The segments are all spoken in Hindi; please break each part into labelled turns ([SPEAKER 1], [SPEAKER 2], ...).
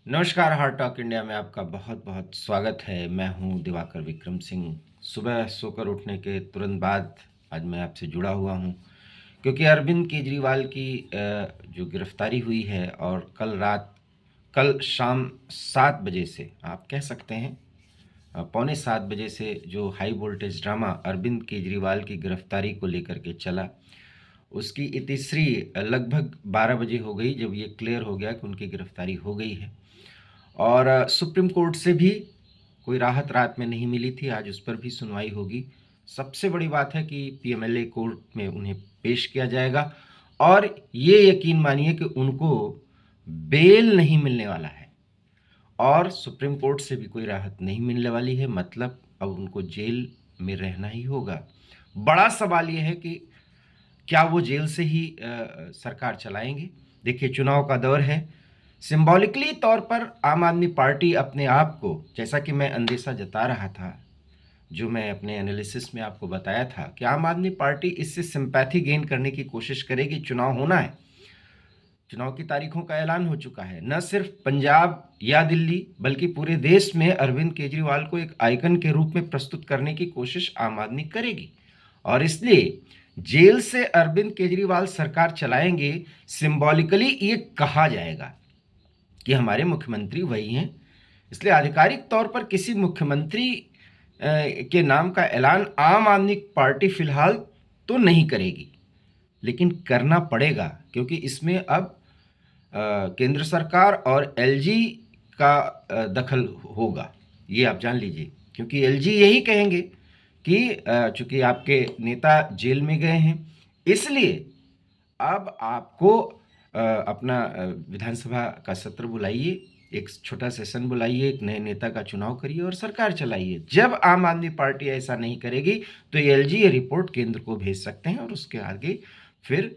[SPEAKER 1] नमस्कार, हार्ट टॉक इंडिया में आपका बहुत बहुत स्वागत है। मैं हूं दिवाकर विक्रम सिंह। सुबह सोकर उठने के तुरंत बाद आज मैं आपसे जुड़ा हुआ हूं क्योंकि अरविंद केजरीवाल की जो गिरफ्तारी हुई है और कल शाम 7 बजे से आप कह सकते हैं पौने 7 बजे से जो high voltage drama Arvind Kejriwal की गिरफ्तारी को लेकर के चला, उसकी इतिश्री लगभग 12 बजे हो गई जब ये क्लियर हो गया कि उनकी गिरफ्तारी हो गई है। और सुप्रीम कोर्ट से भी कोई राहत रात में नहीं मिली थी। आज उस पर भी सुनवाई होगी। सबसे बड़ी बात है कि पीएमएलए कोर्ट में उन्हें पेश किया जाएगा और ये यकीन मानिए कि उनको बेल नहीं मिलने वाला है और सुप्रीम कोर्ट से भी कोई राहत नहीं मिलने वाली है। मतलब अब उनको जेल में रहना ही होगा। बड़ा सवाल ये है कि क्या वो जेल से ही सरकार चलाएंगे। देखिए, चुनाव का दौर है। सिंबॉलिकली तौर पर आम आदमी पार्टी अपने आप को, जैसा कि मैं अंदेशा जता रहा था, जो मैं अपने एनालिसिस में आपको बताया था कि आम आदमी पार्टी इससे सिंपैथी गेन करने की कोशिश करेगी। चुनाव होना है, चुनाव की तारीखों का ऐलान हो चुका है। न सिर्फ पंजाब या दिल्ली बल्कि पूरे देश में अरविंद केजरीवाल को एक आइकन के रूप में प्रस्तुत करने की कोशिश आम आदमी करेगी और इसलिए जेल से अरविंद केजरीवाल सरकार चलाएंगे। सिंबॉलिकली ये कहा जाएगा कि हमारे मुख्यमंत्री वही हैं। इसलिए आधिकारिक तौर पर किसी मुख्यमंत्री के नाम का ऐलान आम आदमी पार्टी फिलहाल तो नहीं करेगी, लेकिन करना पड़ेगा क्योंकि इसमें अब केंद्र सरकार और एलजी का दखल होगा। ये आप जान लीजिए, क्योंकि एलजी यही कहेंगे कि चूंकि आपके नेता जेल में गए हैं, इसलिए अब आपको अपना विधानसभा का सत्र बुलाइए, एक छोटा सेशन बुलाइए, एक नए नेता का चुनाव करिए और सरकार चलाइए। जब आम आदमी पार्टी ऐसा नहीं करेगी तो एलजी ये रिपोर्ट केंद्र को भेज सकते हैं और उसके आगे फिर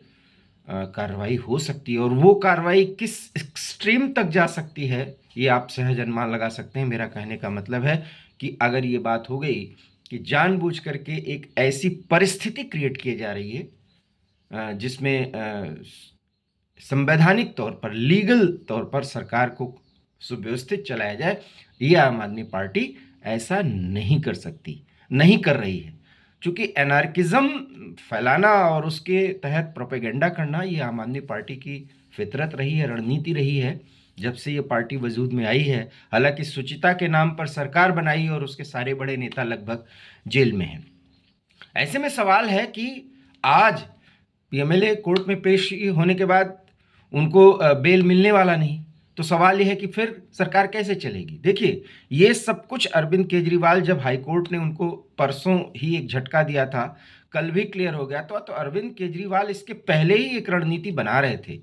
[SPEAKER 1] कार्रवाई हो सकती है। और वो कार्रवाई किस एक्सट्रीम तक जा सकती है ये आप सहज अनुमान लगा सकते हैं। मेरा कहने का मतलब है कि अगर ये बात हो गई कि जानबूझ करके एक ऐसी परिस्थिति क्रिएट की जा रही है जिसमें संवैधानिक तौर पर, लीगल तौर पर सरकार को सुव्यवस्थित चलाया जाए, ये आम आदमी पार्टी ऐसा नहीं कर सकती, नहीं कर रही है। चूंकि एनार्किज्म फैलाना और उसके तहत प्रोपेगेंडा करना ये आम आदमी पार्टी की फितरत रही है, रणनीति रही है जब से ये पार्टी वजूद में आई है। हालांकि शुचिता के नाम पर सरकार बनाई और उसके सारे बड़े नेता लगभग जेल में हैं। ऐसे में सवाल है कि आज पीएमएलए कोर्ट में पेश होने के बाद उनको बेल मिलने वाला नहीं, तो सवाल यह है कि फिर सरकार कैसे चलेगी। देखिए, ये सब कुछ अरविंद केजरीवाल, जब हाईकोर्ट ने उनको परसों ही एक झटका दिया था, कल भी क्लियर हो गया तो अरविंद केजरीवाल इसके पहले ही एक रणनीति बना रहे थे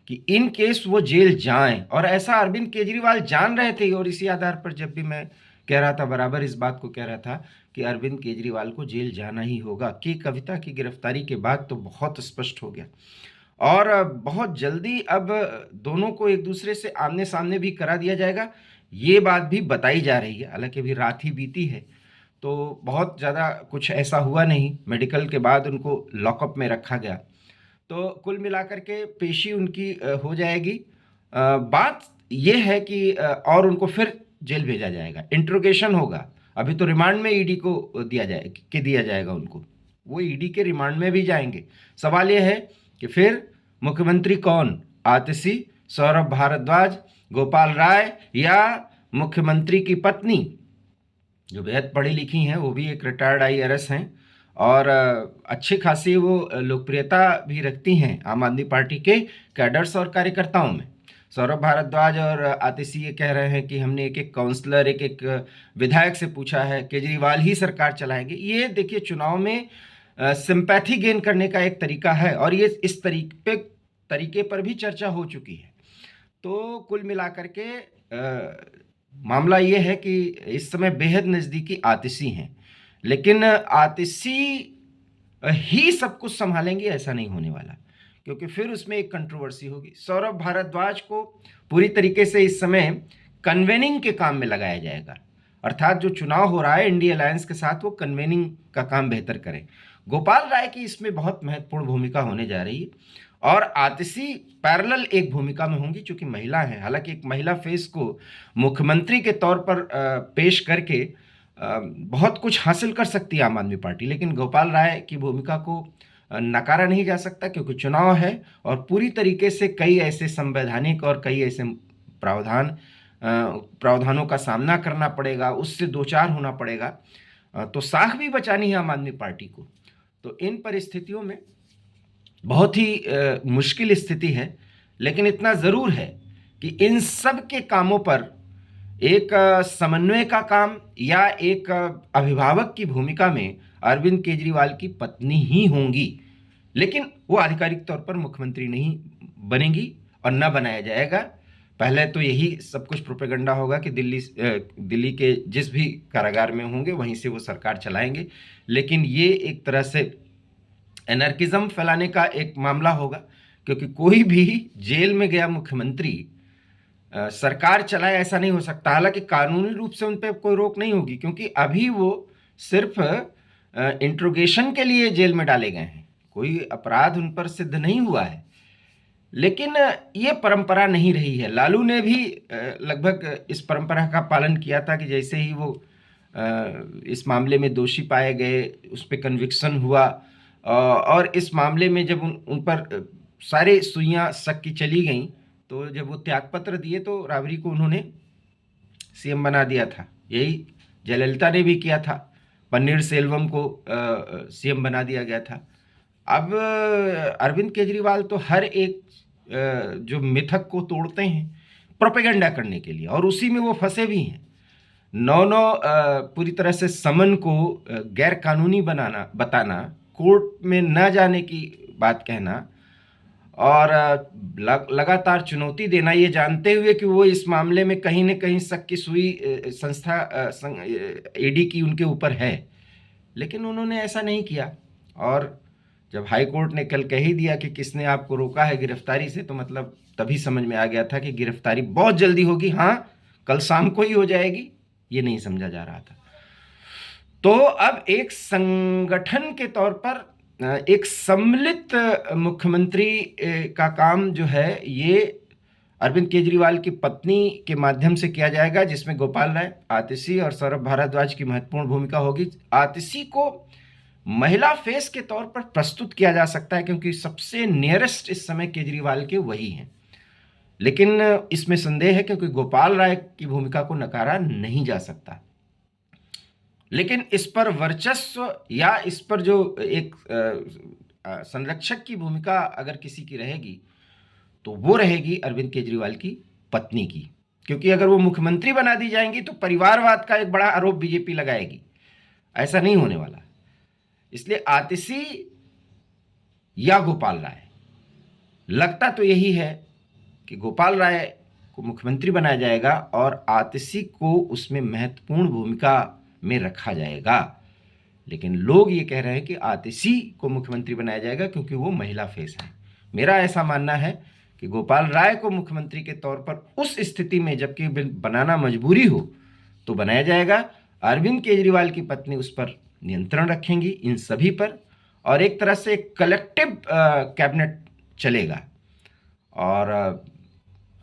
[SPEAKER 1] कि इन केस वो जेल जाएं, और ऐसा अरविंद केजरीवाल जान रहे थे। और इसी आधार पर जब भी मैं कह रहा था, बराबर इस बात को कह रहा था कि अरविंद केजरीवाल को जेल जाना ही होगा, कि कविता की गिरफ्तारी के बाद तो बहुत स्पष्ट हो गया। और बहुत जल्दी अब दोनों को एक दूसरे से आमने सामने भी करा दिया जाएगा, ये बात भी बताई जा रही है। हालांकि अभी रात ही बीती है तो बहुत ज़्यादा कुछ ऐसा हुआ नहीं। मेडिकल के बाद उनको लॉकअप में रखा गया, तो कुल मिलाकर के पेशी उनकी हो जाएगी। बात यह है कि और उनको फिर जेल भेजा जाएगा, इंट्रोगेशन होगा। अभी तो रिमांड में ईडी को दिया जाएगा उनको, वो ईडी के रिमांड में भी जाएंगे। सवाल यह है कि फिर मुख्यमंत्री कौन, आतिशी, सौरभ भारद्वाज, गोपाल राय या मुख्यमंत्री की पत्नी जो बेहद पढ़ी लिखी हैं, वो भी एक रिटायर्ड आईआरएस हैं और अच्छी खासी वो लोकप्रियता भी रखती हैं आम आदमी पार्टी के कैडर्स और कार्यकर्ताओं में। सौरभ भारद्वाज और आतिशी ये कह रहे हैं कि हमने एक एक काउंसलर, एक एक विधायक से पूछा है, केजरीवाल ही सरकार चलाएंगे। ये देखिए, चुनाव में सिंपैथी गेन करने का एक तरीका है और ये इस तरीके पर भी चर्चा हो चुकी है। तो कुल मिलाकर के मामला ये है कि इस समय बेहद नज़दीकी आतिशी हैं, लेकिन आतिशी ही सब कुछ संभालेंगे ऐसा नहीं होने वाला, क्योंकि फिर उसमें एक कंट्रोवर्सी होगी। सौरभ भारद्वाज को पूरी तरीके से इस समय कन्वेनिंग के काम में लगाया जाएगा, अर्थात जो चुनाव हो रहा है इंडिया अलायंस के साथ, वो कन्वेनिंग का काम बेहतर करें। गोपाल राय की इसमें बहुत महत्वपूर्ण भूमिका होने जा रही है और आतिशी पैरेलल एक भूमिका में होंगी चूंकि महिला हैं। हालांकि एक महिला फेस को मुख्यमंत्री के तौर पर पेश करके बहुत कुछ हासिल कर सकती है आम आदमी पार्टी, लेकिन गोपाल राय की भूमिका को नकारा नहीं जा सकता क्योंकि चुनाव है और पूरी तरीके से कई ऐसे संवैधानिक और कई ऐसे प्रावधानों का सामना करना पड़ेगा, उससे दो चार होना पड़ेगा, तो साख भी बचानी है आम आदमी पार्टी को। तो इन परिस्थितियों में बहुत ही मुश्किल स्थिति है, लेकिन इतना ज़रूर है कि इन सब के कामों पर एक समन्वय का काम या एक अभिभावक की भूमिका में अरविंद केजरीवाल की पत्नी ही होंगी, लेकिन वो आधिकारिक तौर पर मुख्यमंत्री नहीं बनेंगी और न बनाया जाएगा। पहले तो यही सब कुछ प्रोपेगेंडा होगा कि दिल्ली के जिस भी कारागार में होंगे वहीं से वो सरकार चलाएंगे, लेकिन ये एक तरह से एनर्किज्म फैलाने का एक मामला होगा, क्योंकि कोई भी जेल में गया मुख्यमंत्री सरकार चलाए ऐसा नहीं हो सकता। हालांकि कानूनी रूप से उन पर कोई रोक नहीं होगी क्योंकि अभी वो सिर्फ इंट्रोगेशन के लिए जेल में डाले गए हैं, कोई अपराध उन पर सिद्ध नहीं हुआ है। लेकिन ये परंपरा नहीं रही है। लालू ने भी लगभग इस परंपरा का पालन किया था कि जैसे ही वो इस मामले में दोषी पाए गए, उस पर कन्विक्शन हुआ और इस मामले में जब उन पर सारे सुइयां शक की चली गईं, तो जब वो त्यागपत्र दिए तो राबड़ी को उन्होंने सीएम बना दिया था। यही जयललिता ने भी किया था, पन्नीर सेल्वम को सीएम बना दिया गया था। अब अरविंद केजरीवाल तो हर एक जो मिथक को तोड़ते हैं प्रोपेगेंडा करने के लिए, और उसी में वो फंसे भी हैं। नौ पूरी तरह से समन को गैर कानूनी बताना, कोर्ट में न जाने की बात कहना और लगातार चुनौती देना, ये जानते हुए कि वो इस मामले में कहीं न कहीं शक की सुई संस्था ईडी की उनके ऊपर है, लेकिन उन्होंने ऐसा नहीं किया। और जब हाई कोर्ट ने कल कह ही दिया कि किसने आपको रोका है गिरफ्तारी से, तो मतलब तभी समझ में आ गया था कि गिरफ्तारी बहुत जल्दी होगी। हाँ, कल शाम को ही हो जाएगी, ये नहीं समझा जा रहा था। तो अब एक संगठन के तौर पर एक सम्मिलित मुख्यमंत्री का काम जो है ये अरविंद केजरीवाल की पत्नी के माध्यम से किया जाएगा, जिसमें गोपाल राय, आतिशी और सौरभ भारद्वाज की महत्वपूर्ण भूमिका होगी। आतिशी को महिला फेस के तौर पर प्रस्तुत किया जा सकता है क्योंकि सबसे नियरेस्ट इस समय केजरीवाल के वही हैं, लेकिन इसमें संदेह है क्योंकि गोपाल राय की भूमिका को नकारा नहीं जा सकता। लेकिन इस पर वर्चस्व या इस पर जो एक संरक्षक की भूमिका अगर किसी की रहेगी तो वो रहेगी अरविंद केजरीवाल की पत्नी की, क्योंकि अगर वो मुख्यमंत्री बना दी जाएंगी तो परिवारवाद का एक बड़ा आरोप बीजेपी लगाएगी। ऐसा नहीं होने वाला। इसलिए आतिशी या गोपाल राय, लगता तो यही है कि गोपाल राय को मुख्यमंत्री बनाया जाएगा और आतिशी को उसमें महत्वपूर्ण भूमिका में रखा जाएगा, लेकिन लोग ये कह रहे हैं कि आतिशी को मुख्यमंत्री बनाया जाएगा क्योंकि वो महिला फेस है। मेरा ऐसा मानना है कि गोपाल राय को मुख्यमंत्री के तौर पर उस स्थिति में जबकि बनाना मजबूरी हो तो बनाया जाएगा। अरविंद केजरीवाल की पत्नी उस पर नियंत्रण रखेंगी इन सभी पर, और एक तरह से कलेक्टिव कैबिनेट चलेगा। और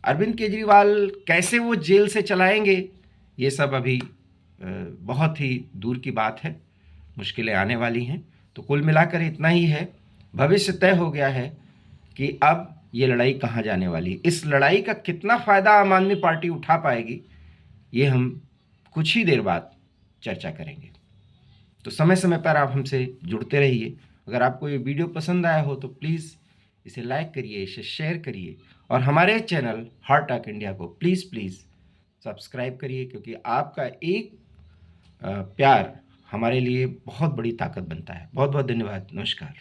[SPEAKER 1] अरविंद केजरीवाल कैसे वो जेल से चलाएंगे, ये सब अभी बहुत ही दूर की बात है, मुश्किलें आने वाली हैं। तो कुल मिलाकर इतना ही है, भविष्य तय हो गया है कि अब ये लड़ाई कहाँ जाने वाली है। इस लड़ाई का कितना फ़ायदा आम आदमी पार्टी उठा पाएगी, ये हम कुछ ही देर बाद चर्चा करेंगे। तो समय समय पर आप हमसे जुड़ते रहिए। अगर आपको ये वीडियो पसंद आया हो तो प्लीज़ इसे लाइक करिए, इसे शेयर करिए, और हमारे चैनल हार्ट टॉक इंडिया को प्लीज़ सब्सक्राइब करिए, क्योंकि आपका एक प्यार हमारे लिए बहुत बड़ी ताकत बनता है। बहुत बहुत धन्यवाद। नमस्कार।